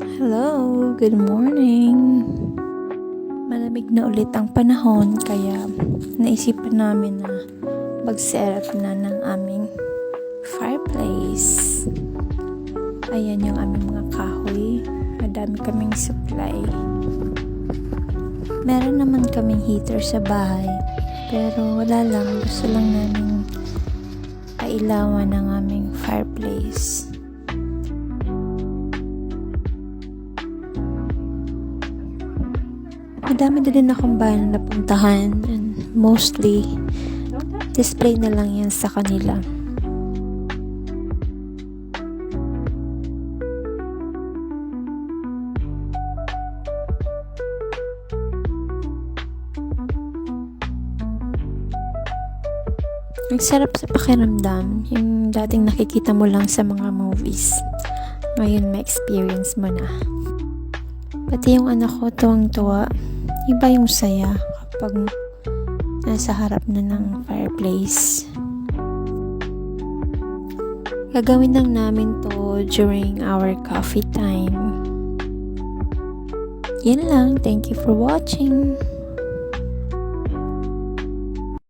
Hello, good morning. Malamig na ulit ang panahon kaya naisipan namin na mag-set up na ng aming fireplace. Ayan yung aming mga kahoy. Madami kaming supply. Meron naman kaming heater sa bahay pero wala lang. Gusto lang namin pailawan ng aming fireplace. Madami din akong bahay na napuntahan and mostly display na lang yan sa kanila. Ang sarap sa pakiramdam, yung dating nakikita mo lang sa mga movies. Ngayon may experience mo na. Pati yung anak ko tuwang-tuwa. Iba yung saya kapag nasa harap na ng fireplace. Gagawin lang namin to during our coffee time. Yan lang. Thank you for watching.